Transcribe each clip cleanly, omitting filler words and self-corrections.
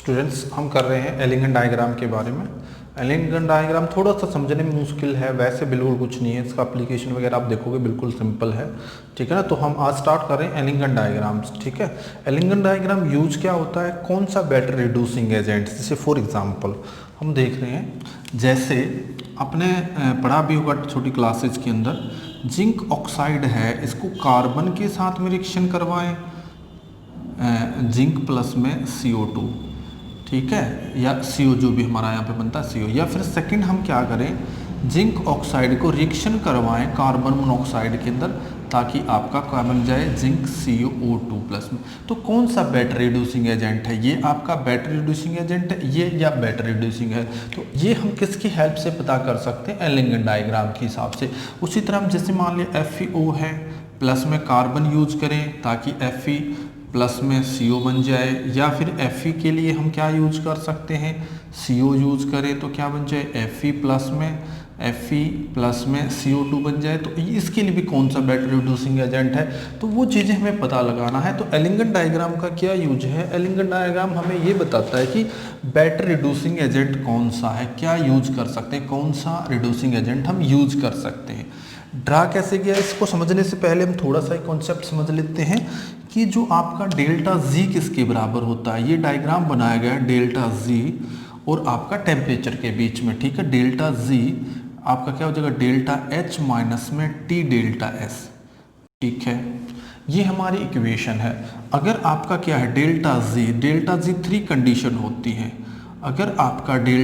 Students हम कर रहे हैं एलिंगन डायग्राम के बारे में। एलिंगन डायग्राम थोड़ा सा समझने में मुश्किल है, वैसे बिल्कुल कुछ नहीं है, इसका एप्लीकेशन वगैरह आप देखोगे बिल्कुल सिंपल है, ठीक है ना। तो हम आज स्टार्ट कर रहे हैं एलिंगन डायग्राम्स, ठीक है। एलिंगन डायग्राम यूज क्या होता है, कौन सा बैटर रिड्यूसिंग एजेंट, जैसे फॉर एग्जांपल हम देख रहे हैं, जैसे आपने पढ़ा भी होगा छोटी क्लासेज के अंदर, जिंक ऑक्साइड है, इसको कार्बन के साथ में रिएक्शन करवाएं, जिंक प्लस में CO2, ठीक है, या CO जो भी हमारा यहाँ पे बनता है CO, या फिर सेकंड हम क्या करें, जिंक ऑक्साइड को रिएक्शन करवाएं कार्बन मोनोऑक्साइड के अंदर, ताकि आपका क्या बन जाए, जिंक CO2 प्लस में। तो कौन सा बैटर रिड्यूसिंग एजेंट है, ये आपका बैटर रिड्यूसिंग एजेंट है ये, या बैटर रिड्यूसिंग है। तो ये हम किसकी हेल्प से पता कर सकते हैं, एलिंगन डायग्राम के हिसाब से। उसी तरह हम जैसे मान लिया FeO है, प्लस में कार्बन यूज करें ताकि Fe प्लस में CO बन जाए, या फिर Fe के लिए हम क्या यूज कर सकते हैं, CO यूज करें तो क्या बन जाए, Fe प्लस में CO2 बन जाए। तो इसके लिए भी कौन सा बैटर रिड्यूसिंग एजेंट है, तो वो चीज़ें हमें पता लगाना है। तो एलिंगन डायग्राम का क्या यूज है, एलिंगन डायग्राम हमें ये बताता है कि बैटर रिड्यूसिंग एजेंट कौन सा है, क्या यूज कर सकते हैं, कौन सा रिड्यूसिंग एजेंट हम यूज कर सकते हैं। ड्रा कैसे किया, इसको समझने से पहले हम थोड़ा सा कॉन्सेप्ट समझ लेते हैं कि जो आपका डेल्टा जी किसके बराबर होता है। ये डायग्राम बनाया गया है डेल्टा जी और आपका टेम्परेचर के बीच में, ठीक है। डेल्टा जी आपका क्या हो जाएगा, डेल्टा H माइनस में T डेल्टा S, ठीक है। ये हमारी इक्वेशन है। अगर आपका क्या है डेल्टा जी 3 कंडीशन होती है। अगर आपका क्या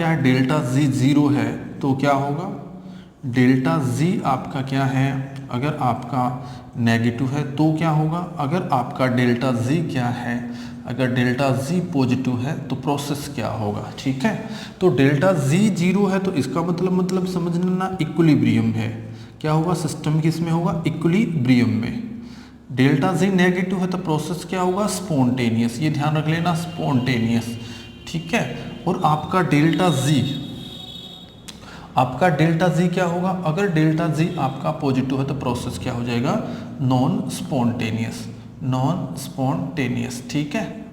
है डेल्टा जी 0 है तो क्या होगा, डेल्टा जी आपका क्या है, अगर आपका नेगेटिव है तो क्या होगा, अगर आपका डेल्टा जी क्या है, अगर डेल्टा जी पॉजिटिव है तो प्रोसेस क्या होगा, ठीक है। तो डेल्टा जी 0 है तो इसका मतलब समझना इक्विलिब्रियम है। क्या होगा, सिस्टम किसमें होगा, इक्विलिब्रियम में। डेल्टा जी नेगेटिव है तो प्रोसेस क्या होगा, स्पॉन्टेनियस, ये ध्यान रख लेना, स्पॉन्टेनियस, ठीक है। और आपका डेल्टा जी क्या होगा, अगर डेल्टा जी आपका पॉजिटिव है तो प्रोसेस क्या हो जाएगा, नॉन स्पॉन्टेनियस, ठीक है।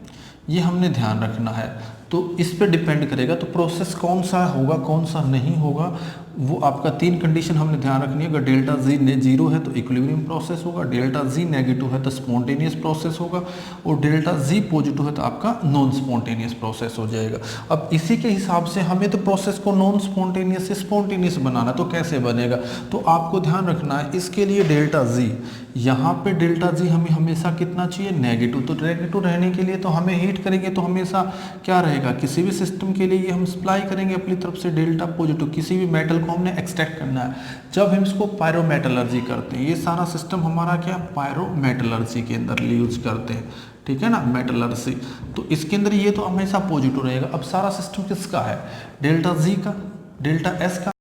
ये हमने ध्यान रखना है। तो इस पे डिपेंड करेगा तो प्रोसेस कौन सा होगा कौन सा नहीं होगा, वो आपका 3 कंडीशन हमने ध्यान रखनी है। अगर डेल्टा जी 0 है तो इक्विलिब्रियम प्रोसेस होगा, डेल्टा जी नेगेटिव है तो स्पॉन्टेनियस प्रोसेस होगा, और डेल्टा जी पॉजिटिव है तो आपका नॉन स्पॉन्टेनियस प्रोसेस हो जाएगा। अब इसी के हिसाब से हमें तो प्रोसेस को नॉन स्पॉन्टेनियस से स्पॉन्टेनियस बनाना, तो कैसे बनेगा, तो आपको ध्यान रखना है इसके लिए डेल्टा जी, यहाँ पे डेल्टा जी हमें हमेशा कितना चाहिए, नेगेटिव। तो नेगेटिव रहने के लिए तो हमें हीट करेंगे तो हमेशा क्या रहेगा, किसी भी सिस्टम के लिए हम सप्लाई करेंगे अपनी तरफ से डेल्टा पॉजिटिव। किसी भी मेटल को हमने एक्सट्रैक्ट करना है, जब हम इसको पायरोमेटलर्जी करते हैं, ये सारा सिस्टम हमारा क्या पायरोमेटलर्जी के अंदर यूज करते हैं, ठीक है ना, मेटलर्जी। तो इसके अंदर ये तो हमेशा पॉजिटिव रहेगा। अब सारा सिस्टम किसका है, डेल्टा जी का, डेल्टा एस का।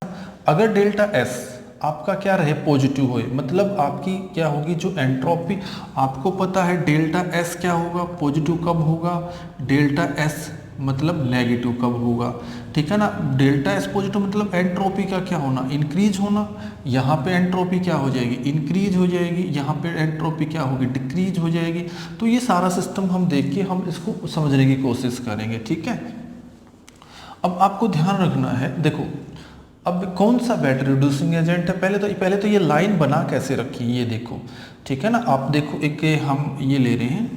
अगर डेल्टा एस आपका क्या रहे, पॉजिटिव हो, मतलब आपकी क्या होगी, जो एंट्रोपी, आपको पता है डेल्टा एस क्या होगा, पॉजिटिव कब होगा, डेल्टा एस मतलब नेगेटिव कब होगा, ठीक है ना। डेल्टा एस पॉजिटिव मतलब एंट्रोपी का क्या होना, इंक्रीज होना। यहाँ पे एंट्रोपी क्या हो जाएगी, इंक्रीज हो जाएगी, यहाँ पे एंट्रोपी क्या होगी, डिक्रीज हो जाएगी। तो ये सारा सिस्टम हम देख के हम इसको समझने की कोशिश करेंगे, ठीक है। अब आपको ध्यान रखना है, देखो अब कौन सा बैटर रिड्यूसिंग एजेंट है, पहले तो ये लाइन बना कैसे रखी, ये देखो, ठीक है ना। आप देखो, एक हम ये ले रहे हैं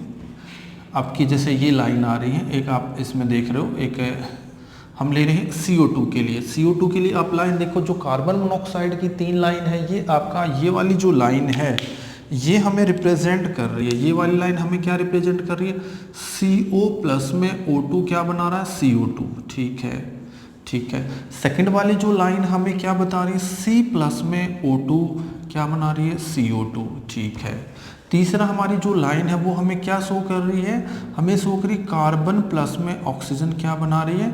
आपकी, जैसे ये लाइन आ रही है, एक आप इसमें देख रहे हो, एक हम ले रहे हैं CO2 के लिए। CO2 के लिए आप लाइन देखो, जो कार्बन मोनोऑक्साइड की 3 लाइन है, ये आपका ये वाली जो लाइन है ये हमें रिप्रेजेंट कर रही है, ये वाली लाइन हमें क्या रिप्रेजेंट कर रही है, CO प्लस में O2 क्या बना रहा है, CO2, ठीक है। सेकंड वाली जो लाइन हमें क्या बता रही है, C प्लस में O2 क्या बना रही है, CO2, ठीक है। तीसरा हमारी जो लाइन है वो हमें क्या शो कर रही है, हमें शो कर रही कार्बन प्लस में ऑक्सीजन क्या बना रही है,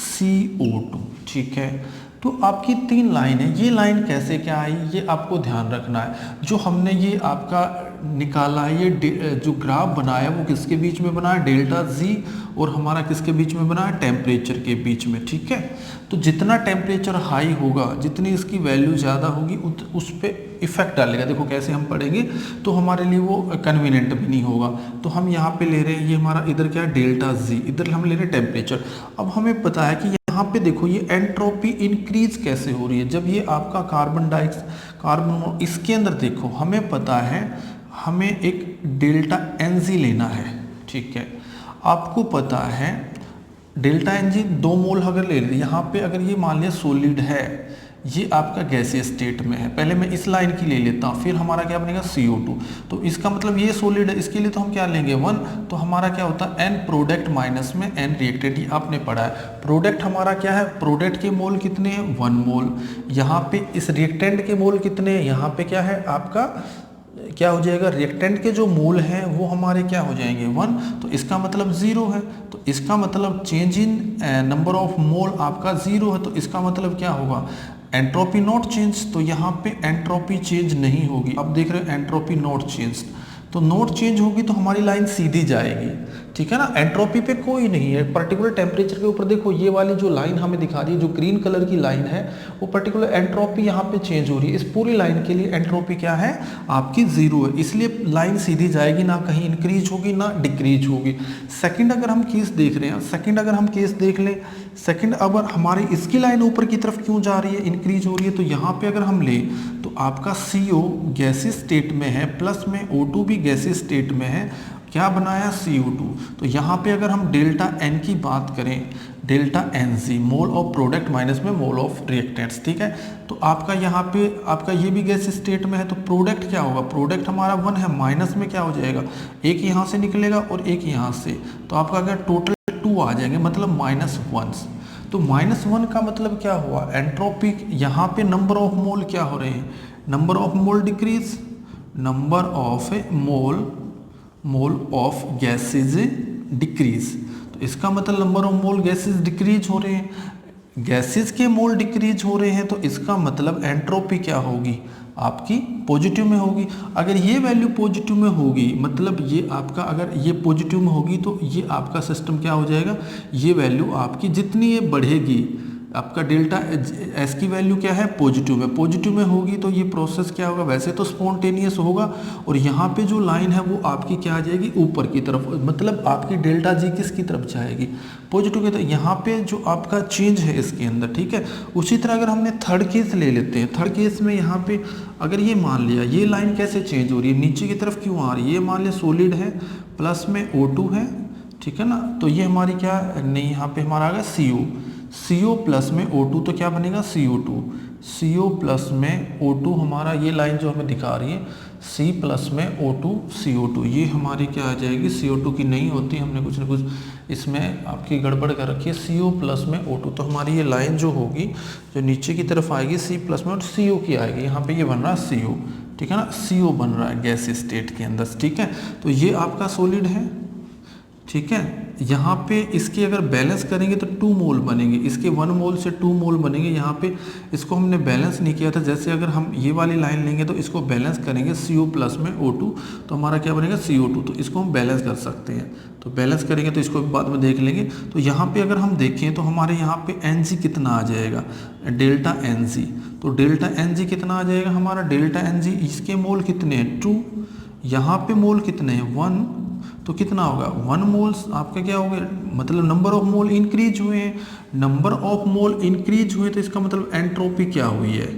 CO2, ठीक है। तो आपकी 3 लाइन है, ये लाइन कैसे क्या आई, ये आपको ध्यान रखना है। जो हमने ये आपका निकाला है, ये जो ग्राफ बनाया वो किसके बीच में बना है, डेल्टा जी और हमारा किसके बीच में बना है, टेम्परेचर के बीच में, ठीक है। तो जितना टेम्परेचर हाई होगा, जितनी इसकी वैल्यू ज़्यादा होगी उस पर इफेक्ट डालेगा। देखो कैसे हम पढ़ेंगे तो हमारे लिए वो कन्वीनियंट भी नहीं होगा। तो हम यहाँ पे ले रहे हैं, ये हमारा इधर क्या है, डेल्टा जी, इधर हम ले रहे हैं टेम्परेचर। अब हमें पता है कि यहाँ पे देखो ये एंट्रोपी इंक्रीज कैसे हो रही है, जब ये आपका कार्बन इसके अंदर देखो, हमें पता है हमें एक डेल्टा एन जी लेना है, ठीक है। आपको पता है डेल्टा एन जी 2 मोल अगर ले लें, यहाँ पे अगर ये मान लिया सॉलिड है, ये आपका गैसीय स्टेट में है, पहले मैं इस लाइन की ले लेता हूँ, फिर हमारा क्या बनेगा CO2। तो इसका मतलब ये सॉलिड है, इसके लिए तो हम क्या लेंगे 1, तो हमारा क्या होता है n प्रोडक्ट माइनस में n रिएक्टेंट, ये आपने पढ़ा है। प्रोडक्ट हमारा क्या है, प्रोडक्ट के मोल कितने हैं 1 मोल, यहाँ पे इस रिएक्टेंट के मोल कितने हैं, यहाँ पे क्या है आपका क्या हो जाएगा, रिएक्टेंट के जो मोल हैं वो हमारे क्या हो जाएंगे 1, तो इसका मतलब 0 है। तो इसका मतलब change in number of mole आपका 0 है, तो इसका मतलब क्या होगा, एंट्रोपी नॉट चेंज। तो यहाँ पे एंट्रोपी चेंज नहीं होगी। अब देख रहे हो एंट्रोपी नॉट चेंज, तो नोट चेंज होगी तो हमारी लाइन सीधी जाएगी, ठीक है ना। एंट्रोपी पे कोई नहीं है, पर्टिकुलर टेम्परेचर के ऊपर देखो ये वाली जो लाइन हमें दिखा रही है, जो ग्रीन कलर की लाइन है, वो पर्टिकुलर एंट्रोपी यहाँ पे चेंज हो रही है। इस पूरी लाइन के लिए एंट्रोपी क्या है आपकी 0 है, इसलिए लाइन सीधी जाएगी, ना कहीं इंक्रीज होगी ना डिक्रीज होगी। सेकंड अगर हम केस देख रहे हैं, सेकंड अगर हम केस देख लें, सेकंड अगर हमारी इसकी लाइन ऊपर की तरफ क्यों जा रही है, इंक्रीज हो रही है, तो यहाँ पे अगर हम लें तो आपका CO गैसीय स्टेट में है, प्लस में O2 भी गैसीय स्टेट में है, क्या बनाया CO2। तो यहाँ पे अगर हम डेल्टा N की बात करें, delta NG mole of product minus में मोल ऑफ रिएक्टेंट्स, ठीक है। तो आपका यहाँ पे आपका ये भी गैसीय स्टेट में है, तो प्रोडक्ट क्या होगा, प्रोडक्ट हमारा 1 है, माइनस में क्या हो जाएगा, एक यहाँ से निकलेगा और एक यहाँ से, तो आपका अगर टोटल 2 आ जाएंगे, मतलब -1। तो -1 का मतलब क्या हुआ, एंट्रोपी यहाँ पे नंबर ऑफ मोल क्या हो रहे हैं, number of mole decrease, number of mole of gases decrease. तो इसका मतलब number of mole gases decrease हो रहे हैं, गैसेज के मोल डिक्रीज हो रहे हैं, तो इसका मतलब एंट्रोपी क्या होगी आपकी पॉजिटिव में होगी। अगर ये वैल्यू पॉजिटिव में होगी, मतलब ये आपका अगर ये पॉजिटिव में होगी, तो ये आपका सिस्टम क्या हो जाएगा, ये वैल्यू आपकी जितनी ये बढ़ेगी, आपका डेल्टा एस की वैल्यू क्या है पॉजिटिव में होगी, तो ये प्रोसेस क्या होगा, वैसे तो स्पॉन्टेनियस होगा, और यहाँ पे जो लाइन है वो आपकी क्या आ जाएगी ऊपर की तरफ, मतलब आपकी डेल्टा जी किसकी तरफ जाएगी, पॉजिटिव की तरफ। यहाँ पे जो आपका चेंज है इसके अंदर, ठीक है। उसी तरह अगर हमने थर्ड केस ले लेते हैं, थर्ड केस में यहाँ पे अगर ये मान लिया ये लाइन कैसे चेंज हो रही है, नीचे की तरफ क्यों आ रही है, ये मान लिया सॉलिड है, प्लस में O2 है, ठीक है ना। तो ये हमारी क्या नहीं, यहाँ पे हमारा आ गया CO प्लस में O2, तो क्या बनेगा CO प्लस में O2, हमारा ये लाइन जो हमें दिखा रही है C प्लस में O2 CO2, ये हमारी क्या आ जाएगी, CO2 की नहीं होती, हमने कुछ ना कुछ इसमें आपकी गड़बड़ कर रखी है, CO प्लस में O2। तो हमारी ये लाइन जो होगी, जो नीचे की तरफ आएगी C प्लस में और CO की आएगी, यहाँ पे ये बन रहा है CO, ठीक है ना, CO बन रहा है गैस स्टेट के अंदर, ठीक है। तो ये आपका सॉलिड है, ठीक है। यहाँ पे इसके अगर बैलेंस करेंगे तो 2 मोल बनेंगे, इसके 1 मोल से 2 मोल बनेंगे। यहाँ पे इसको हमने बैलेंस नहीं किया था, जैसे अगर हम ये वाली लाइन लेंगे तो इसको बैलेंस करेंगे CO प्लस में O2, तो हमारा क्या बनेगा CO2, तो इसको हम बैलेंस कर सकते हैं। तो बैलेंस करेंगे तो इसको भी बाद में देख लेंगे। तो यहाँ पे अगर हम देखें तो हमारे यहाँ पे NG कितना आ जाएगा, डेल्टा NG, तो डेल्टा NG कितना आ जाएगा हमारा, डेल्टा NG इसके मोल कितने हैं 2, यहाँ पे मोल कितने हैं 1, तो कितना होगा 1 मोल्स आपका क्या हो गया, मतलब नंबर ऑफ मोल इंक्रीज हुए हैं, नंबर ऑफ मोल इंक्रीज हुए, तो इसका मतलब एंट्रोपी क्या हुई है,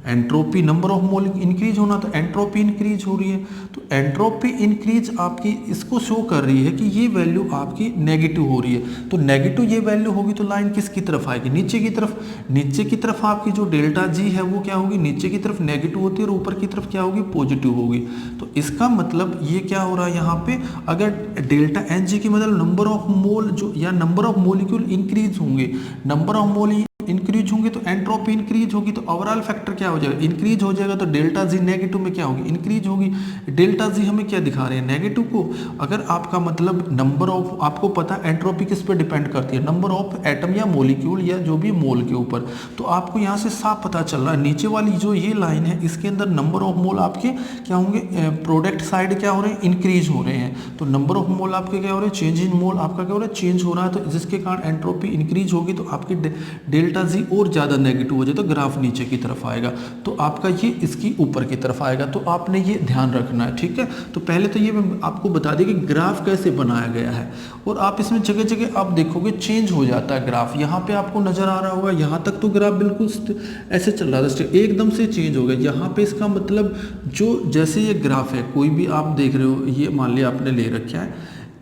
entropy number of mole increase होना, तो एंट्रोपी इंक्रीज हो रही है। तो एंट्रोपी इंक्रीज आपकी इसको शो कर रही है कि ये वैल्यू आपकी नेगेटिव हो रही है। तो नेगेटिव ये वैल्यू होगी तो लाइन किसकी तरफ आएगी, नीचे की तरफ। नीचे की तरफ आपकी जो डेल्टा जी है वो क्या होगी, नीचे की तरफ नेगेटिव होती है और ऊपर की तरफ क्या होगी पॉजिटिव होगी। तो इसका मतलब ये क्या हो रहा है यहाँ पे, अगर डेल्टा एन जी की मतलब नंबर ऑफ मोल जो या नंबर ऑफ मोलिक्यूल इंक्रीज होंगे, नंबर ऑफ मोल इंक्रीज होंगे तो एंट्रोपी इंक्रीज होगी, तो ओवरऑल फैक्टर क्या हो जाएगा, इंक्रीज हो जाएगा। तो डेल्टा जी नेगेटिव में क्या होगी, इंक्रीज होगी। डेल्टा जी हमें क्या दिखा रहे हैं, नेगेटिव को। अगर आपका मतलब नंबर ऑफ, आपको पता है एंट्रोपी किस पे डिपेंड करती है, नंबर ऑफ एटम या मोलिक्यूल या जो भी मोल के ऊपर। तो आपको यहाँ से साफ पता चल रहा है, नीचे वाली जो ये लाइन है इसके अंदर नंबर ऑफ मोल आपके क्या होंगे, प्रोडक्ट साइड क्या हो रहे हैं, इंक्रीज हो रहे हैं। तो नंबर ऑफ मोल आपके क्या हो रहे हैं, चेंज इन मोल आपका क्या हो रहा है, चेंज हो रहा है। तो जिसके कारण एंट्रोपी इंक्रीज होगी तो आपकी डेल्टा जी और ज़्यादा नेगेटिव हो जाए तो ग्राफ नीचे की तरफ आएगा, तो आपका ये इसकी ऊपर की तरफ आएगा। तो आपने ये ध्यान रखना है, ठीक है। तो पहले तो ये मैं आपको बता दें कि ग्राफ कैसे बनाया गया है, और आप इसमें जगह जगह आप देखोगे चेंज हो जाता है ग्राफ। यहाँ पे आपको नजर आ रहा होगा, यहाँ तक तो ग्राफ बिल्कुल ऐसे चल रहा था, एकदम से चेंज हो गया। यहाँ पे इसका मतलब जो जैसे ये ग्राफ है, कोई भी आप देख रहे हो, ये मान लिया आपने ले रखा है,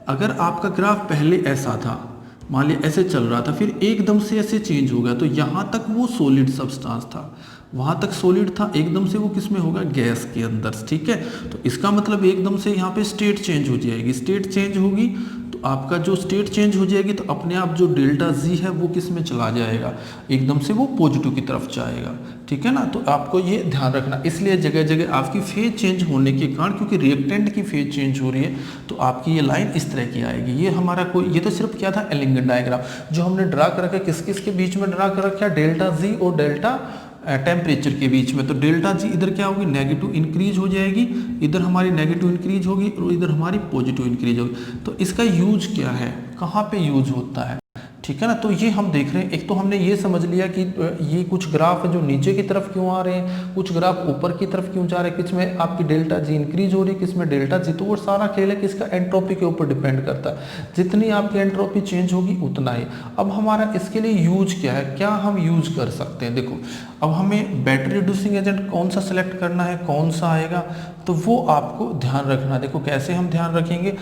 अगर आपका ग्राफ पहले ऐसा था, मान लिया ऐसे चल रहा था, फिर एकदम से ऐसे चेंज हो गया, तो यहाँ तक वो सॉलिड सब्सटेंस था, वहाँ तक सॉलिड था, एकदम से वो किस में होगा, गैस के अंदर, ठीक है। तो इसका मतलब एकदम से यहाँ पे स्टेट चेंज हो जाएगी, स्टेट चेंज होगी तो आपका जो स्टेट चेंज हो जाएगी तो अपने आप जो डेल्टा जी है वो किस में चला जाएगा, एकदम से वो पॉजिटिव की तरफ जाएगा, ठीक है ना। तो आपको ये ध्यान रखना, इसलिए जगह जगह आपकी फेज चेंज होने के कारण, क्योंकि रिएक्टेंट की फेज चेंज हो रही है, तो आपकी ये लाइन इस तरह की आएगी। ये हमारा कोई, ये तो सिर्फ क्या था, एलिंगन डायग्राम जो हमने ड्रा कर रखा है, किस किस के बीच में ड्रा कर रखा है, डेल्टा जी और डेल्टा टेम्परेचर के बीच में। तो डेल्टा जी इधर क्या होगी, नेगेटिव इंक्रीज हो जाएगी, इधर हमारी नेगेटिव इंक्रीज होगी और इधर हमारी पॉजिटिव इंक्रीज होगी। तो इसका यूज क्या है, कहाँ पे यूज होता है, ठीक है ना। तो ये हम देख रहे हैं, एक तो हमने ये समझ लिया कि ये कुछ ग्राफ है जो नीचे की तरफ क्यों आ रहे हैं, कुछ ग्राफ ऊपर की तरफ क्यों जा रहे हैं, किसमें आपकी डेल्टा जी इंक्रीज हो रही है, किसमें डेल्टा जी। तो वो सारा खेल है किसका, एंट्रोपी के ऊपर डिपेंड करता है, जितनी आपकी एंट्रोपी चेंज होगी उतना ही। अब हमारा इसके लिए यूज क्या है, क्या हम यूज कर सकते हैं। देखो अब हमें बैटरी रिड्यूसिंग एजेंट कौन सा सेलेक्ट करना है, कौन सा आएगा, तो वो आपको ध्यान रखना। देखो कैसे हम ध्यान रखेंगे,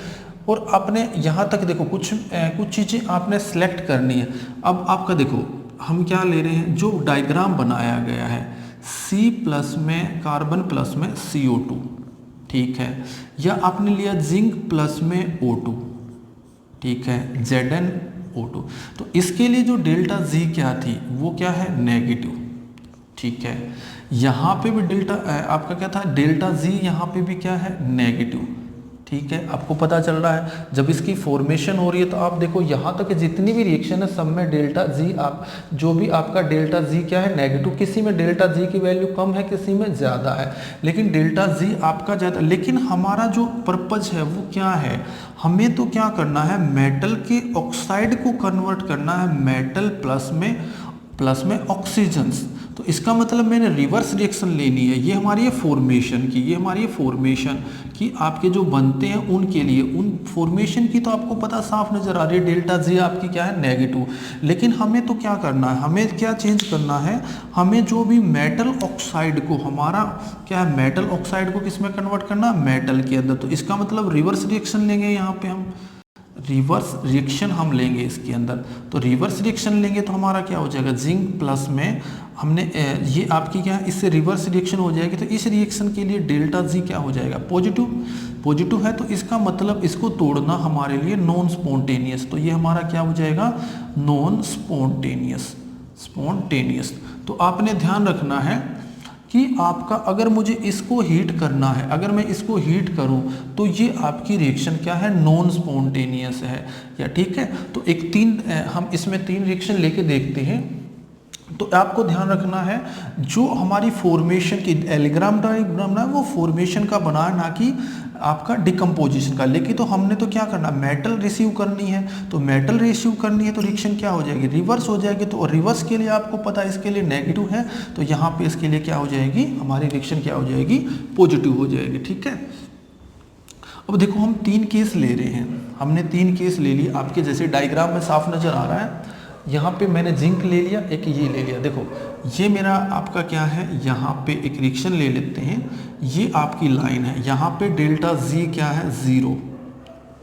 और आपने यहाँ तक देखो कुछ चीज़ें आपने सेलेक्ट करनी है। अब आपका देखो हम क्या ले रहे हैं, जो डायग्राम बनाया गया है, C+ में कार्बन प्लस में CO2, ठीक है, या आपने लिया जिंक प्लस में O2, ठीक है, ZnO2। तो इसके लिए जो डेल्टा जी क्या थी वो क्या है, नेगेटिव, ठीक है। यहाँ पे भी डेल्टा आपका क्या था, डेल्टा जी यहाँ पे भी क्या है, नेगेटिव, ठीक है। आपको पता चल रहा है जब इसकी फॉर्मेशन हो रही है तो आप देखो यहाँ तक जितनी भी रिएक्शन है सब में डेल्टा जी, आप जो भी आपका डेल्टा जी क्या है, नेगेटिव। किसी में डेल्टा जी की वैल्यू कम है, किसी में ज़्यादा है, लेकिन डेल्टा जी आपका ज़्यादा। लेकिन हमारा जो पर्पज है वो क्या है, हमें तो क्या करना है, मेटल के ऑक्साइड को कन्वर्ट करना है मेटल प्लस में ऑक्सीजन्स। तो इसका मतलब मैंने रिवर्स रिएक्शन लेनी है। ये हमारी है फॉर्मेशन की, ये हमारी है फॉर्मेशन की, आपके जो बनते हैं उनके लिए, उन फॉर्मेशन की तो आपको पता साफ नज़र आ रही है, डेल्टा जी आपकी क्या है, नेगेटिव। लेकिन हमें तो क्या करना है, हमें क्या चेंज करना है, हमें जो भी मेटल ऑक्साइड को, हमारा क्या है, मेटल ऑक्साइड को किस में कन्वर्ट करना है, मेटल के अंदर। तो इसका मतलब रिवर्स रिएक्शन लेंगे, यहाँ पे हम रिवर्स रिएक्शन हम लेंगे इसके अंदर। तो रिवर्स रिएक्शन लेंगे तो हमारा क्या हो जाएगा, जिंक प्लस में हमने ये आपकी क्या है, इससे रिवर्स रिएक्शन हो जाएगी। तो इस रिएक्शन के लिए डेल्टा जी क्या हो जाएगा, पॉजिटिव है। तो इसका मतलब इसको तोड़ना हमारे लिए नॉन स्पॉन्टेनियस, तो ये हमारा क्या हो जाएगा, नॉन स्पॉन्टेनियस। तो आपने ध्यान रखना है कि आपका अगर मुझे इसको हीट करना है, अगर मैं इसको हीट करूं तो ये आपकी रिएक्शन क्या है, नॉन स्पॉन्टेनियस है, या ठीक है। तो हम इसमें 3 रिएक्शन लेके देखते हैं। तो आपको ध्यान रखना है जो हमारी फॉर्मेशन की एलिग्राम डायग्राम है वो फॉर्मेशन का बना है, ना कि आपका डिकम्पोजिशन का। लेकिन तो हमने तो क्या करना, मेटल रिसीव करनी है। तो मेटल रिसीव करनी है तो रिएक्शन क्या हो जाएगी, रिवर्स हो जाएगी। तो रिवर्स के लिए आपको पता है इसके लिए नेगेटिव है, तो यहाँ पे इसके लिए क्या हो जाएगी, हमारी रिएक्शन क्या हो जाएगी, पॉजिटिव हो जाएगी, ठीक है। अब देखो हम 3 केस ले रहे हैं, हमने 3 केस ले लिए, आपके जैसे डायग्राम में साफ नज़र आ रहा है। यहाँ पे मैंने जिंक ले लिया, एक ये ले लिया। देखो ये मेरा आपका क्या है, यहाँ पे एक रिएक्शन ले लेते हैं, ये आपकी लाइन है, यहाँ पे डेल्टा जी क्या है, 0,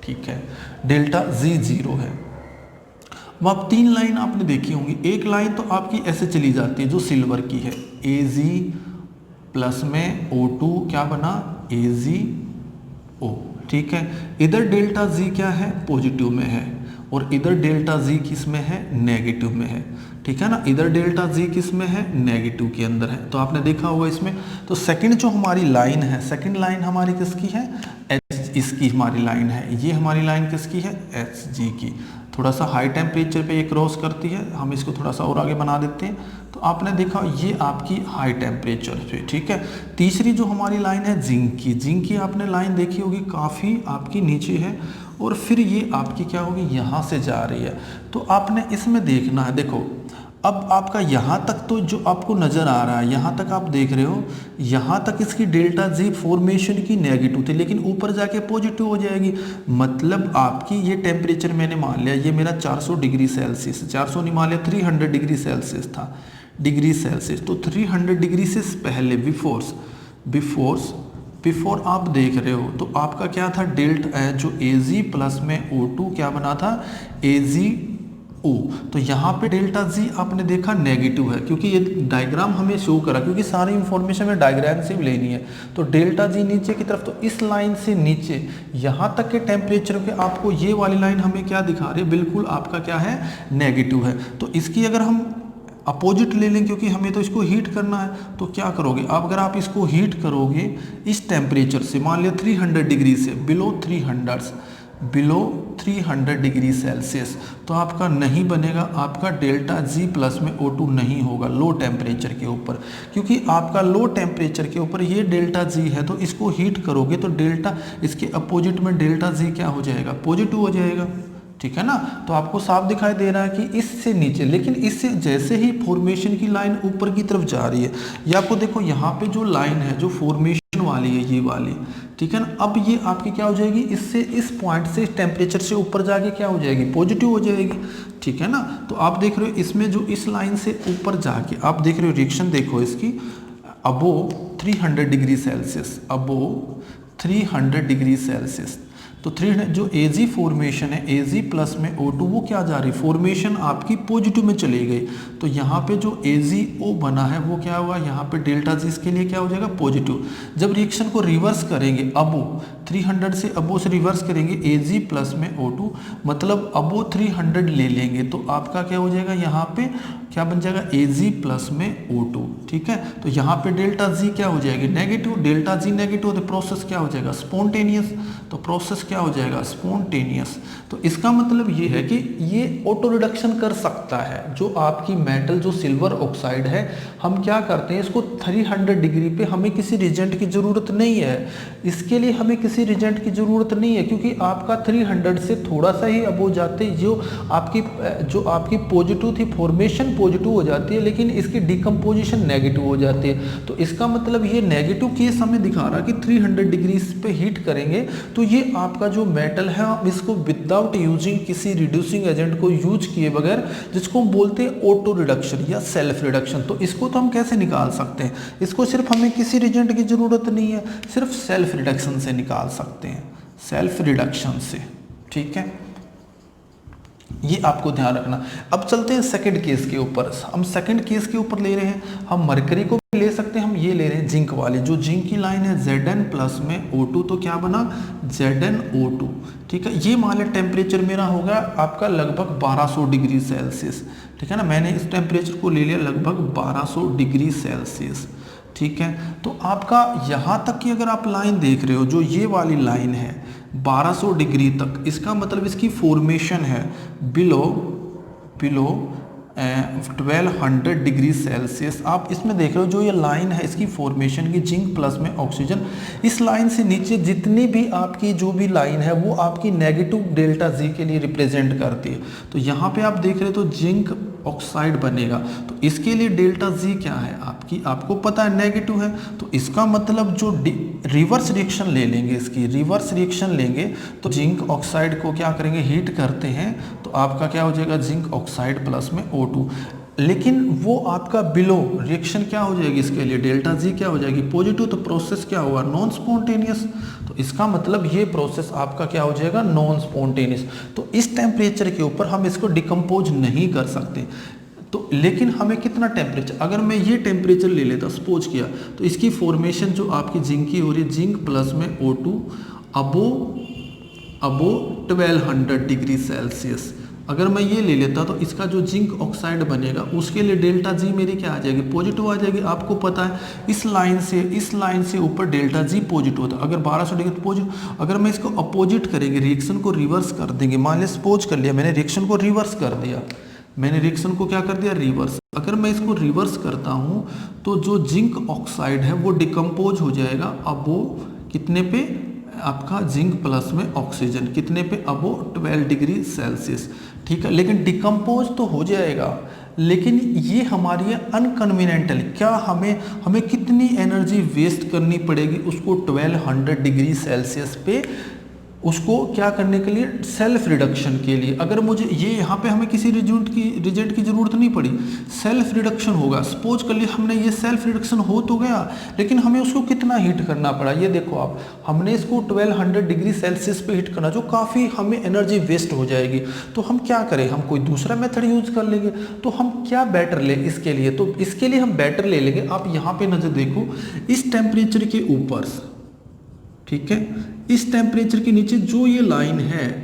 ठीक है, डेल्टा जी 0 है। अब आप 3 लाइन आपने देखी होंगी, एक लाइन तो आपकी ऐसे चली जाती है जो सिल्वर की है, Ag प्लस में O2 क्या बना, AgO, ठीक है। इधर डेल्टा जी क्या है, पॉजिटिव में है, और इधर डेल्टा जी किस में है, नेगेटिव में है, ठीक है ना। इधर डेल्टा जी किस में है, नेगेटिव के अंदर है। तो आपने देखा होगा इसमें। तो सेकंड जो हमारी लाइन है, सेकंड लाइन हमारी किसकी है, एच, इसकी हमारी लाइन है। ये हमारी लाइन किसकी है, एच जी की। थोड़ा सा हाई टेम्परेचर पे ये क्रॉस करती है, हम इसको थोड़ा सा और आगे बना देते हैं। तो आपने देखा ये आपकी हाई टेम्परेचर पे, ठीक है। तीसरी जो हमारी लाइन है जिंक की, जिंक की आपने लाइन देखी होगी, काफ़ी आपकी नीचे है और फिर ये आपकी क्या होगी, यहाँ से जा रही है। तो आपने इसमें देखना है, देखो अब आपका यहाँ तक तो जो आपको नज़र आ रहा है, यहाँ तक आप देख रहे हो, यहाँ तक इसकी डेल्टा जी फॉर्मेशन की नेगेटिव थी, लेकिन ऊपर जाके पॉजिटिव हो जाएगी। मतलब आपकी ये टेम्परेचर मैंने मान लिया ये मेरा 400 डिग्री सेल्सियस, 400 नहीं मान लिया 300 डिग्री सेल्सियस था, डिग्री सेल्सियस। तो 300 डिग्री से पहले बिफोर आप देख रहे हो तो आपका क्या था, डेल्टा जो Ag प्लस में O2 क्या बना था, AgO। तो यहाँ पे डेल्टा जी आपने देखा नेगेटिव है, क्योंकि ये डायग्राम हमें शो करा, क्योंकि सारी इंफॉर्मेशन में डायग्राम से भी लेनी है। तो डेल्टा जी नीचे की तरफ, तो इस लाइन से नीचे यहाँ तक के टेम्परेचर पे आपको ये वाली लाइन हमें क्या दिखा रही है, बिल्कुल आपका क्या है, नेगेटिव है। तो इसकी अगर हम अपोजिट ले लें, क्योंकि हमें तो इसको हीट करना है, तो क्या करोगे आप, अगर आप इसको हीट करोगे इस टेम्परेचर से, मान लिया 300 डिग्री से बिलो 300 डिग्री सेल्सियस, तो आपका नहीं बनेगा, आपका डेल्टा जी प्लस में O2 नहीं होगा लो टेम्परेचर के ऊपर, क्योंकि आपका लो टेम्परेचर के ऊपर ये डेल्टा जी है। तो इसको हीट करोगे तो डेल्टा, इसके अपोजिट में डेल्टा जी क्या हो जाएगा, पॉजिटिव हो जाएगा, ठीक है ना। तो आपको साफ दिखाई दे रहा है कि इससे नीचे, लेकिन इससे जैसे ही फॉर्मेशन की लाइन ऊपर की तरफ जा रही है, ये आपको देखो यहाँ पे जो लाइन है जो फॉर्मेशन वाली है, ये वाली, ठीक है ना। अब ये आपकी क्या हो जाएगी, इससे इस पॉइंट से टेम्परेचर से ऊपर जाके क्या हो जाएगी, पॉजिटिव हो जाएगी, ठीक है ना। तो आप देख रहे हो इसमें जो इस लाइन से ऊपर जाके आप देख रहे हो रिएक्शन, देखो इसकी अबो 300 डिग्री सेल्सियस, अबो 300 डिग्री सेल्सियस। तो 300 जो Ag फॉर्मेशन है, Ag प्लस में O2 वो क्या जा रही, फॉर्मेशन आपकी पॉजिटिव में चली गई। तो यहाँ पे जो AgO बना है वो क्या हुआ, यहाँ पे डेल्टा जी इसके लिए क्या हो जाएगा, पॉजिटिव। जब रिएक्शन को रिवर्स करेंगे, अबो 300 से अबो से रिवर्स करेंगे, Ag प्लस में O2, मतलब अबो 300 ले लेंगे, तो आपका क्या हो जाएगा, यहाँ पे क्या बन जाएगा, Ag प्लस में O2, ठीक है। तो यहाँ पे डेल्टा जी क्या हो जाएगी, नेगेटिव, डेल्टा जी नेगेटिव, तो प्रोसेस क्या हो जाएगा, स्पॉन्टेनियस। तो प्रोसेस क्या हो जाएगा, स्पॉन्टेनियस। तो इसका मतलब ये है कि ये ऑटो रिडक्शन कर सकता है। जो आपकी मेटल जो सिल्वर ऑक्साइड है, हम क्या करते हैं इसको 300 डिग्री पे, हमें किसी रिजेंट की ज़रूरत नहीं है, इसके लिए हमें किसी रिजेंट की ज़रूरत नहीं है, क्योंकि आपका 300 से थोड़ा सा ही अब हो जाते, जो आपकी पॉजिटिव थी फॉर्मेशन पॉजिटिव हो जाती है, लेकिन इसकी डिकम्पोजिशन नेगेटिव हो जाती है। तो इसका मतलब ये नेगेटिव केस हमें दिखा रहा है कि 300 डिग्री पे हीट करेंगे तो ये आपका जो मेटल है, हम इसको विदाउट यूजिंग किसी रिड्यूसिंग एजेंट को यूज किए बगैर, जिसको हम बोलते हैं ऑटो रिडक्शन या सेल्फ रिडक्शन, तो इसको तो हम कैसे निकाल सकते हैं, इसको सिर्फ हमें किसी रिजेंट की ज़रूरत नहीं है, सिर्फ सेल्फ रिडक्शन से निकाल सकते हैं, सेल्फ रिडक्शन से, ठीक है। ये आपको ध्यान रखना। अब चलते हैं सेकंड केस के ऊपर। हम सेकंड केस के ऊपर ले रहे हैं, हम मरकरी को भी ले सकते हैं, हम ये ले रहे हैं जिंक वाली, जो जिंक की लाइन है Zn प्लस में O2, तो क्या बना, ZnO2, ठीक है। ये मान लें टेम्परेचर मेरा होगा आपका लगभग 1200 डिग्री सेल्सियस, ठीक है ना। मैंने इस टेम्परेचर को ले लिया लगभग 1200 डिग्री सेल्सियस, ठीक है। तो आपका यहाँ तक की अगर आप लाइन देख रहे हो, जो ये वाली लाइन है 1200 डिग्री तक, इसका मतलब इसकी फॉर्मेशन है बिलो 1200 डिग्री सेल्सियस। आप इसमें देख रहे हो जो ये लाइन है इसकी फॉर्मेशन की, जिंक प्लस में ऑक्सीजन, इस लाइन से नीचे जितनी भी आपकी जो भी लाइन है वो आपकी नेगेटिव डेल्टा जी के लिए रिप्रेजेंट करती है। तो यहाँ पे आप देख रहे हो तो जिंक ऑक्साइड बनेगा, तो इसके लिए डेल्टा जी क्या है आपको पता है, नेगेटिव है। तो इसका मतलब जो रिवर्स रिएक्शन ले लेंगे, इसकी रिवर्स रिएक्शन लेंगे तो जिंक ऑक्साइड को क्या करेंगे, हीट करते हैं, तो आपका क्या हो जाएगा, जिंक ऑक्साइड प्लस में O2, लेकिन वो आपका बिलो रिएक्शन क्या हो जाएगी, इसके लिए डेल्टा जी क्या हो जाएगी, पॉजिटिव। तो प्रोसेस क्या होगा, नॉन स्पॉन्टेनियस। तो इसका मतलब ये प्रोसेस आपका क्या हो जाएगा, नॉन स्पॉन्टेनियस। तो इस टेम्परेचर के ऊपर हम इसको डिकम्पोज नहीं कर सकते। तो लेकिन हमें कितना टेम्परेचर, अगर मैं ये टेम्परेचर ले लेता, सपोज किया, तो इसकी फॉर्मेशन जो आपकी जिंक की हो रही है, जिंक प्लस में O2 अबो 1200 डिग्री सेल्सियस, अगर मैं ये ले लेता तो इसका जो जिंक ऑक्साइड बनेगा उसके लिए डेल्टा जी मेरी क्या आ जाएगी, पॉजिटिव आ जाएगी। आपको पता है इस लाइन से ऊपर डेल्टा जी पॉजिटिव होता है। अगर 1200 डिग्री पॉजिटिव, अगर मैं इसको अपोजिट करेंगे, रिएक्शन को रिवर्स कर देंगे, मान लिया सपोज कर लिया मैंने रिएक्शन को रिवर्स कर दिया, मैंने रिएक्शन को क्या कर दिया, रिवर्स। अगर मैं इसको रिवर्स करता हूँ तो जो जिंक ऑक्साइड है वो डिकम्पोज हो जाएगा। अब वो कितने पे, आपका जिंक प्लस में ऑक्सीजन कितने पे, अब वो 12 डिग्री सेल्सियस, ठीक है। लेकिन डिकम्पोज तो हो जाएगा, लेकिन ये हमारी अनकन्वीनियंटल, क्या हमें कितनी एनर्जी वेस्ट करनी पड़ेगी उसको 1200 डिग्री सेल्सियस पे उसको क्या करने के लिए, सेल्फ रिडक्शन के लिए। अगर मुझे ये यहाँ पे हमें किसी रिजेंट की ज़रूरत नहीं पड़ी, सेल्फ रिडक्शन होगा। सपोज कर लिए हमने ये सेल्फ रिडक्शन हो तो गया, लेकिन हमें उसको कितना हीट करना पड़ा, ये देखो आप, हमने इसको 1200 डिग्री सेल्सियस पे हीट करना, जो काफ़ी हमें एनर्जी वेस्ट हो जाएगी। तो हम क्या करें, हम कोई दूसरा मेथड यूज कर लेंगे। तो हम क्या बेटर ले इसके लिए, तो इसके लिए हम बेटर ले लेंगे। आप यहाँ पे नजर देखो, इस टेम्परेचर के ऊपर, ठीक है, इस टेम्परेचर के नीचे जो ये लाइन है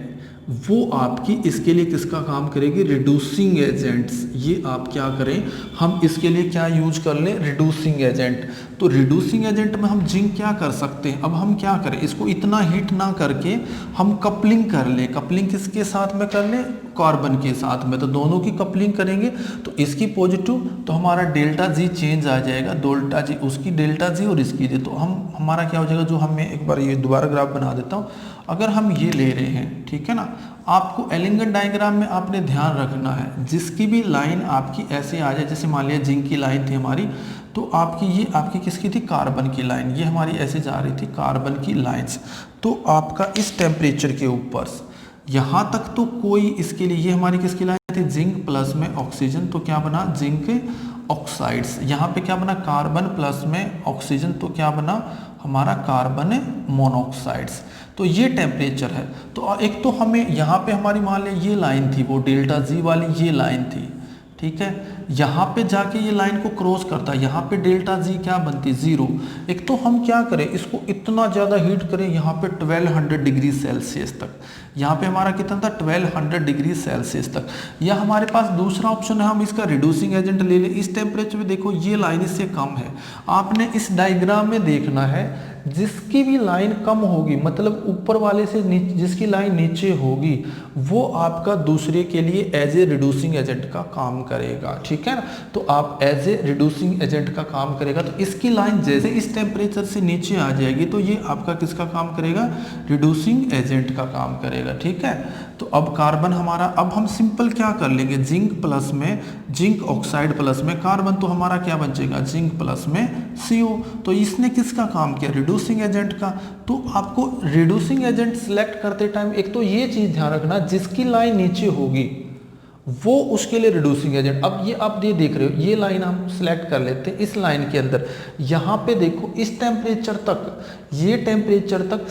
वो आपकी इसके लिए किसका काम करेगी, रिड्यूसिंग एजेंट्स। ये आप क्या करें, हम इसके लिए क्या यूज कर लें, रिड्यूसिंग एजेंट। तो रिड्यूसिंग एजेंट में हम जिंक क्या कर सकते हैं, अब हम क्या करें, इसको इतना हीट ना करके हम कपलिंग कर लें। कपलिंग किसके साथ में कर लें, कार्बन के साथ में। तो दोनों की कपलिंग करेंगे तो इसकी पॉजिटिव, तो हमारा डेल्टा जी चेंज आ जाएगा, डेल्टा जी उसकी डेल्टा जी और इसकी जी, तो हमारा क्या हो जाएगा, जो हमें एक बार ये दोबारा ग्राफ बना देता हूँ। अगर हम ये ले रहे हैं, ठीक है ना, आपको एलिंगन डायग्राम में आपने ध्यान रखना है, जिसकी भी लाइन आपकी ऐसे आ जाए, जैसे मान लिया जिंक की लाइन थी हमारी, तो आपकी किसकी थी, कार्बन की लाइन, ये हमारी ऐसे जा रही थी कार्बन की लाइंस। तो आपका इस टेम्परेचर के ऊपर यहाँ तक तो कोई इसके लिए, ये हमारी किसकी लाइन थी, जिंक प्लस में ऑक्सीजन, तो क्या बना, जिंक ऑक्साइड्स। यहाँ पे क्या बना, कार्बन प्लस में ऑक्सीजन, तो क्या बना हमारा कार्बन मोनोऑक्साइड्स। तो ये टेम्परेचर है। तो एक तो हमें यहाँ पे हमारी मान लें ये लाइन थी, वो डेल्टा जी वाली ये लाइन थी, ठीक है। यहाँ पे जाके ये लाइन को क्रॉस करता है, यहाँ पे डेल्टा जी क्या बनती, 0। एक तो हम क्या करें, इसको इतना ज़्यादा हीट करें यहाँ पे 1200 डिग्री सेल्सियस तक, यहाँ पे हमारा कितना था, 1200 डिग्री सेल्सियस तक। या हमारे पास दूसरा ऑप्शन है, हम इसका रिड्यूसिंग एजेंट ले लें। इस टेम्परेचर में देखो ये लाइन इससे कम है, आपने इस डायग्राम में देखना है, जिसकी भी लाइन कम होगी, मतलब ऊपर वाले से जिसकी लाइन नीचे होगी, वो आपका दूसरे के लिए एज ए रिड्यूसिंग एजेंट का काम करेगा, ठीक है ना। तो आप एज ए रिड्यूसिंग एजेंट का काम करेगा, तो इसकी लाइन जैसे इस टेम्परेचर से नीचे आ जाएगी, तो ये आपका किसका काम करेगा, रिड्यूसिंग एजेंट का काम करेगा, ठीक है। तो अब कार्बन हमारा, अब हम सिंपल क्या कर लेंगे, जिंक प्लस में, जिंक ऑक्साइड प्लस में कार्बन, तो हमारा क्या बचेगा, जिंक प्लस में CO। तो इसने किसका काम किया, रिड्यूसिंग एजेंट का। तो आपको रिड्यूसिंग एजेंट सिलेक्ट करते टाइम एक तो ये चीज ध्यान रखना, जिसकी लाइन नीचे होगी वो उसके लिए रिड्यूसिंग एजेंट। अब ये आप ये देख रहे हो, ये लाइन हम सिलेक्ट कर लेते हैं, इस लाइन के अंदर यहाँ पे देखो, इस टेम्परेचर तक, ये टेम्परेचर तक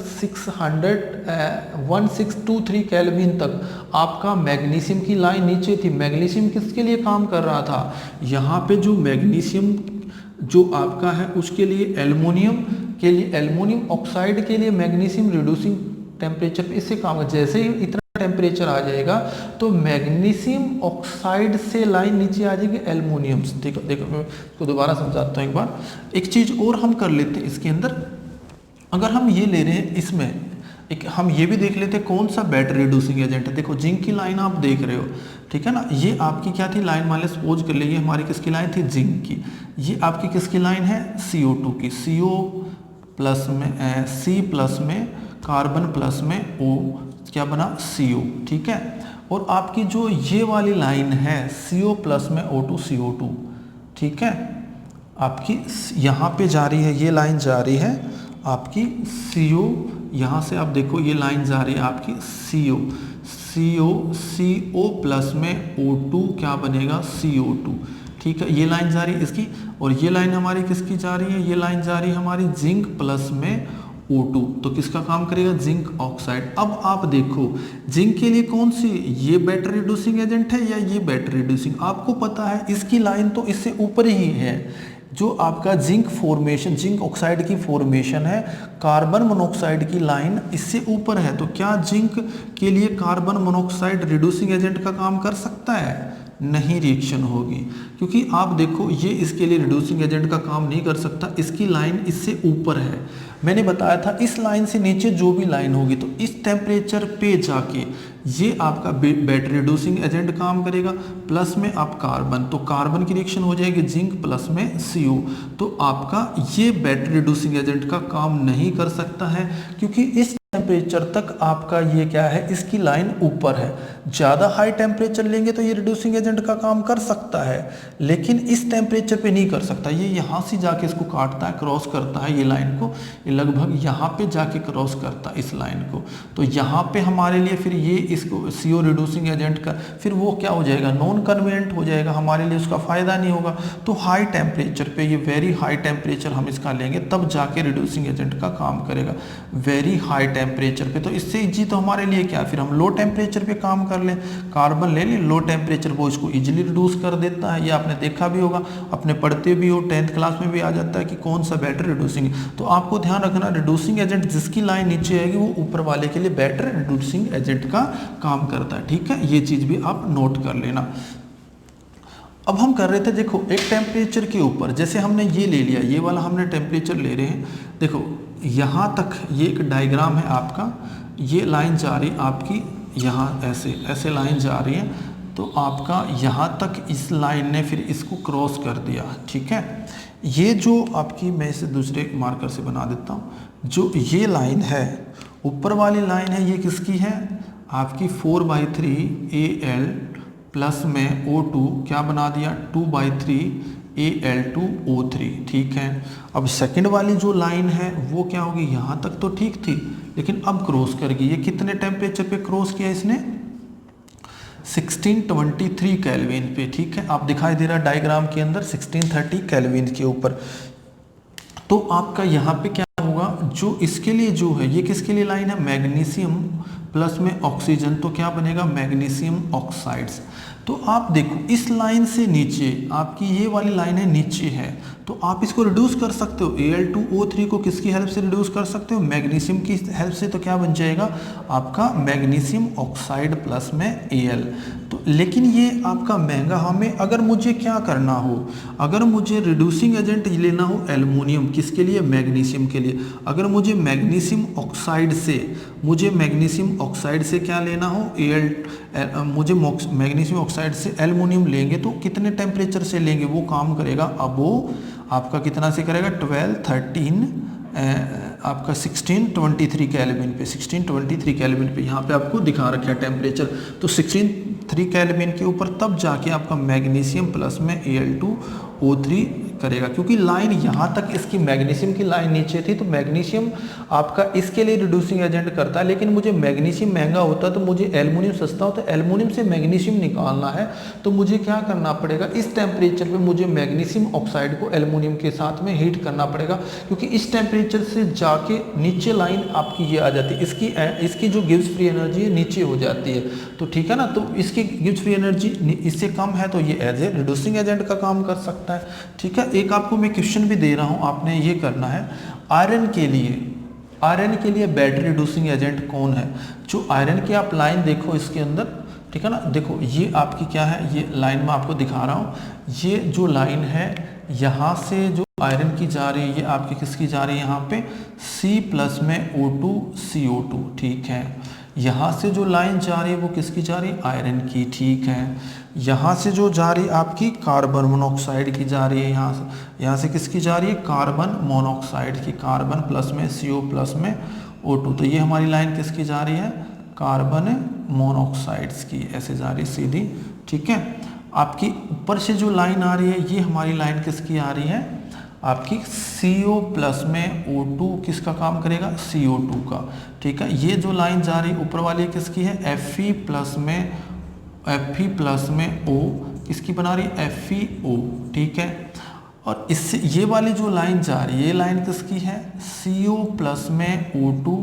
1623 केल्विन तक आपका मैग्नीशियम की लाइन नीचे थी। मैग्नीशियम किसके लिए काम कर रहा था, यहाँ पे जो मैग्नीशियम जो आपका है उसके लिए, एल्युमिनियम के लिए, एल्युमिनियम ऑक्साइड के लिए मैग्नीशियम रिड्यूसिंग टेम्परेचर पे इससे काम है। जैसे ही इतना टेम्परेचर आ जाएगा तो मैग्नीशियम ऑक्साइड से लाइन नीचे आ जाएगी एल्युमिनियम। देखो मैं इसको दोबारा समझाता हूँ एक बार। एक चीज और हम कर लेते हैं इसके अंदर, अगर हम ये ले रहे हैं, इसमें एक हम ये भी देख लेते हैं कौन सा बेटर रिड्यूसिंग एजेंट है। देखो जिंक की लाइन आप देख रहे हो, ठीक है ना, ये आपकी क्या थी लाइन, मान लो सपोज कर लिए हमारी किसकी लाइन थी, जिंक की। ये आपकी किसकी लाइन है, CO2 की। CO प्लस में C प्लस में कार्बन प्लस में O, क्या बना CO, ठीक है। और आपकी जो ये वाली लाइन है CO प्लस में O2 CO2, ठीक है, आपकी यहाँ पे जा रही है, ये लाइन जा रही है आपकी CO, यहाँ से आप देखो ये लाइन जा रही है आपकी CO प्लस में O2 क्या बनेगा, CO2, ठीक है। ये लाइन जा रही है इसकी, और ये लाइन हमारी किसकी जा रही है, ये लाइन जा रही है हमारी जिंक प्लस में O2, तो किसका काम करेगा, जिंक ऑक्साइड। अब आप देखो जिंक के लिए कौन सी, ये बेटर रिड्यूसिंग एजेंट है या ये बेटर रिड्यूसिंग, आपको पता है इसकी लाइन तो इससे ऊपर ही है, जो आपका जिंक फॉर्मेशन, जिंक ऑक्साइड की फॉर्मेशन है, कार्बन मोनोऑक्साइड की लाइन इससे ऊपर है, तो क्या जिंक के लिए कार्बन मोनोऑक्साइड रिड्यूसिंग एजेंट का काम कर सकता है? नहीं, रिएक्शन होगी, क्योंकि आप देखो ये इसके लिए रिड्यूसिंग एजेंट का काम नहीं कर सकता, इसकी लाइन इससे ऊपर है। मैंने बताया था इस लाइन से नीचे जो भी लाइन होगी तो इस टेम्परेचर पे जाके ये आपका बैटरी रिड्यूसिंग एजेंट काम करेगा, प्लस में आप कार्बन, तो कार्बन की रिएक्शन हो जाएगी जिंक प्लस में CO, तो आपका ये बैटरी रिड्यूसिंग एजेंट का काम नहीं कर सकता है, क्योंकि इस टेम्परेचर तक आपका ये क्या है, इसकी लाइन ऊपर है। ज़्यादा हाई टेम्परेचर लेंगे तो ये रिड्यूसिंग एजेंट का काम कर सकता है, लेकिन इस टेम्परेचर पे नहीं कर सकता। ये यहाँ से जाके इसको काटता है, क्रॉस करता है ये लाइन को, ये लगभग यहाँ पे जाके क्रॉस करता है इस लाइन को, तो यहाँ पे हमारे लिए फिर ये इसको CO रिड्यूसिंग एजेंट का फिर वो क्या हो जाएगा, नॉन कन्वेनिएंट हो जाएगा, हमारे लिए उसका फ़ायदा नहीं होगा। तो हाई टेम्परेचर पे, ये वेरी हाई टेम्परेचर हम इसका लेंगे तब जाके रिड्यूसिंग एजेंट का काम करेगा, वेरी हाई टेम्परेचर पे। तो इससे इजी तो हमारे लिए क्या, फिर हम लो टेम्परेचर पे काम कर लें, कार्बन ले लें, लो टेम्परेचर वो इसको इजीली रिड्यूस कर देता है। ये आपने देखा भी होगा, अपने पढ़ते भी हो, 10th क्लास में भी आ जाता है कि कौन सा बैटर रिड्यूसिंग। तो आपको ध्यान रखना, रिड्यूसिंग एजेंट जिसकी लाइन नीचे आएगी वो ऊपर वाले के लिए बैटर रिड्यूसिंग एजेंट का काम करता है, ठीक है, ये चीज़ भी आप नोट कर लेना। अब हम कर रहे थे, देखो एक टेम्परेचर के ऊपर, जैसे हमने ये ले लिया, ये वाला हमने टेम्परेचर ले रहे हैं, देखो यहाँ तक ये एक डायग्राम है आपका, ये लाइन जा रही आपकी यहाँ ऐसे ऐसे लाइन जा रही है, तो आपका यहाँ तक इस लाइन ने फिर इसको क्रॉस कर दिया, ठीक है। ये जो आपकी, मैं इसे दूसरे मार्कर से बना देता हूँ, जो ये लाइन है ऊपर वाली लाइन है, ये किसकी है, आपकी 4/3 AL प्लस में O2 क्या बना दिया, 2/3 Al2O3, ठीक है। अब सेकंड वाली जो लाइन है वो क्या होगी, यहाँ तक तो ठीक थी, लेकिन अब क्रॉस कर गई, ये कितने टेम्परेचर पे क्रॉस किया इसने, 1623 केल्विन पे, ठीक है। आप दिखाई दे रहा डायग्राम के अंदर 1630 केल्विन के ऊपर। तो आपका यहाँ पे क्या होगा, जो इसके लिए जो है, ये किसके लिए लाइन है, मैग्नीशियम प्लस में ऑक्सीजन, तो क्या बनेगा, मैग्नीशियम ऑक्साइड्स। तो आप देखो इस लाइन से नीचे आपकी ये वाली लाइन है, नीचे है, तो आप इसको रिड्यूस कर सकते हो, Al2O3 को किसकी हेल्प से रिड्यूस कर सकते हो, मैग्नीशियम की हेल्प से, तो क्या बन जाएगा आपका मैग्नीशियम ऑक्साइड प्लस में Al। तो लेकिन ये आपका महंगा, हमें अगर मुझे क्या करना हो, अगर मुझे रिड्यूसिंग एजेंट लेना हो एल्युमिनियम, किसके लिए, मैग्नीशियम के लिए, अगर मुझे मैग्नीशियम ऑक्साइड से क्या लेना हो, मुझे मैग्नीशियम ऑक्साइड से एल्युमिनियम लेंगे तो कितने टेम्परेचर से लेंगे, वो काम करेगा, अब वो आपका कितना से करेगा, 12-13 आपका 1623 केल्विन पे, 1623 केल्विन पे यहाँ पे आपको दिखा रखा है टेम्परेचर, तो 1623 केल्विन के ऊपर तब जाके आपका मैग्नीशियम प्लस में Al2O3 करेगा, क्योंकि लाइन यहाँ तक इसकी मैग्नीशियम की लाइन नीचे थी, तो मैग्नीशियम आपका इसके लिए रिड्यूसिंग एजेंट करता है, लेकिन मुझे मैग्नीशियम महंगा होता है तो मुझे एल्युमिनियम सस्ता होता है, एल्युमिनियम से मैग्नीशियम निकालना है, तो मुझे क्या करना पड़ेगा, इस टेम्परेचर पे मुझे मैग्नीशियम ऑक्साइड को एल्युमिनियम के साथ में हीट करना पड़ेगा, क्योंकि इस टेम्परेचर से जाके नीचे लाइन आपकी ये आ जाती है, इसकी जो गिव्स फ्री एनर्जी है नीचे हो जाती है, तो ठीक है ना, तो इसकी गिव्स फ्री एनर्जी इससे कम है, तो ये एज ए रिड्यूसिंग एजेंट का काम कर सकता है, ठीक है। एक आपको मैं क्वेश्चन भी दे रहा हूं, आपने ये करना है, आयरन के लिए बैटरी रिड्यूसिंग एजेंट कौन है, जो आयरन की आप लाइन देखो इसके अंदर, ठीक है ना, देखो ये आपकी क्या है, ये लाइन में आपको दिखा रहा हूं, ये जो लाइन है यहाँ से जो आयरन की जा रही है, ये आपकी किसकी जा रही है, यहाँ पे C प्लस में O2 CO2, ठीक है। यहाँ से जो लाइन जा रही है वो किसकी जा रही है, आयरन की, ठीक है। यहाँ से जो जा रही है आपकी कार्बन मोनोऑक्साइड की जा रही है, यहाँ से किसकी जा रही है, कार्बन मोनोऑक्साइड की, कार्बन प्लस में CO प्लस में O2, तो ये हमारी लाइन किसकी जा रही है, कार्बन मोनोऑक्साइड्स की, ऐसे जा रही है सीधी, ठीक है। आपकी ऊपर से जो लाइन आ रही है, ये हमारी लाइन किसकी आ रही है, आपकी CO प्लस में O2 किसका काम करेगा, CO2 का, ठीक है। ये जो लाइन जा रही है ऊपर वाली किसकी है, Fe प्लस में O किसकी बना रही है, FeO, ठीक है। और इससे ये वाली जो लाइन जा रही है, ये लाइन किसकी है, CO प्लस में O2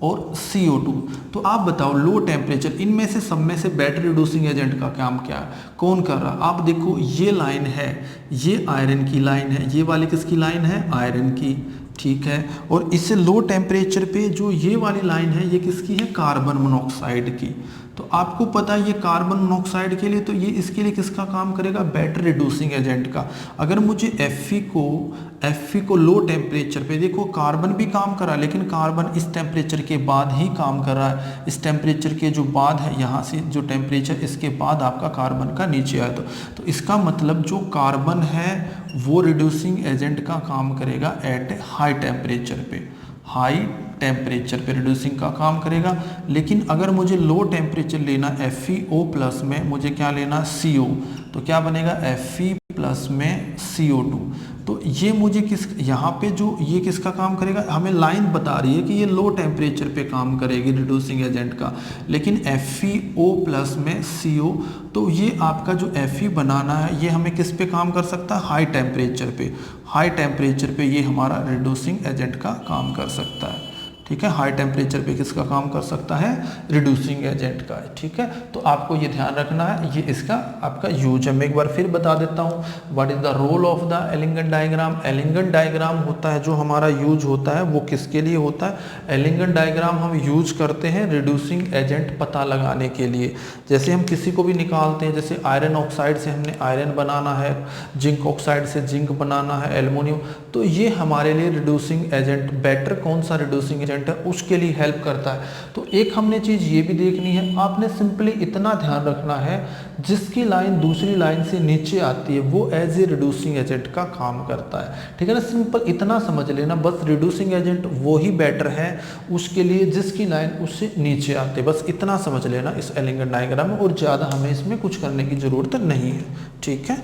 और CO2। तो आप बताओ लो टेम्परेचर इनमें से सब में से बैटरी रिड्यूसिंग एजेंट का काम क्या है, कौन कर रहा है। आप देखो ये लाइन है, ये आयरन की लाइन है, ये वाली किसकी लाइन है, आयरन की, ठीक है। और इससे लो टेम्परेचर पे जो ये वाली लाइन है ये किसकी है, कार्बन मोनोऑक्साइड की। तो आपको पता है ये कार्बन मोनोऑक्साइड के लिए, तो ये इसके लिए किसका काम करेगा, बैटरी रिड्यूसिंग एजेंट का। अगर मुझे Fe को लो टेम्परेचर पे, देखो कार्बन भी काम कर रहा है लेकिन कार्बन इस टेम्परेचर के बाद ही काम कर रहा है, इस टेम्परेचर के जो बाद है यहाँ से जो टेम्परेचर इसके बाद आपका कार्बन का नीचे आया, तो इसका मतलब जो कार्बन है वो रिड्यूसिंग एजेंट का काम करेगा एट हाई टेम्परेचर पे, हाई टेम्परेचर पे रिड्यूसिंग का काम करेगा। लेकिन अगर मुझे लो टेम्परेचर लेना FeO प्लस में मुझे क्या लेना, CO, तो क्या बनेगा Fe प्लस में CO2। तो ये मुझे यहाँ पे जो ये किसका काम करेगा, हमें लाइन बता रही है कि ये लो टेम्परेचर पे काम करेगी रिड्यूसिंग एजेंट का, लेकिन FeO प्लस में CO, तो ये आपका जो Fe बनाना है ये हमें किस पे काम कर सकता है, हाई टेम्परेचर पे, हाई टेम्परेचर पे ये हमारा रिड्यूसिंग एजेंट का काम कर सकता है, ठीक है। हाई टेम्परेचर पे किसका काम कर सकता है, रिड्यूसिंग एजेंट का, ठीक है। तो आपको ये ध्यान रखना है, ये इसका आपका यूज है। मैं एक बार फिर बता देता हूँ, what is the role of the Ellingham diagram. Ellingham diagram होता है जो हमारा यूज होता है वो किसके लिए होता है, एलिंगन डायग्राम हम यूज करते हैं रिड्यूसिंग एजेंट पता लगाने के लिए। जैसे हम किसी को भी निकालते हैं, जैसे आयरन ऑक्साइड से हमने आयरन बनाना है, जिंक ऑक्साइड से जिंक बनाना है, एल्युमिनियम, तो ये हमारे लिए रिड्यूसिंग एजेंट, बेटर कौन सा रिड्यूसिंग एजेंट है उसके लिए हेल्प करता है। तो एक हमने चीज ये भी देखनी है, आपने सिंपली इतना ध्यान रखना है जिसकी लाइन दूसरी लाइन से नीचे आती है वो एज ए रिड्यूसिंग एजेंट का काम करता है, ठीक है ना। सिंपल इतना समझ लेना, बस रिड्यूसिंग एजेंट वो ही बेटर है उसके लिए जिसकी लाइन उससे नीचे आती है, बस इतना समझ लेना इस एलिंगन डायग्राम में, और ज़्यादा हमें इसमें कुछ करने की ज़रूरत नहीं है, ठीक है।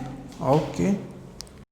ओके।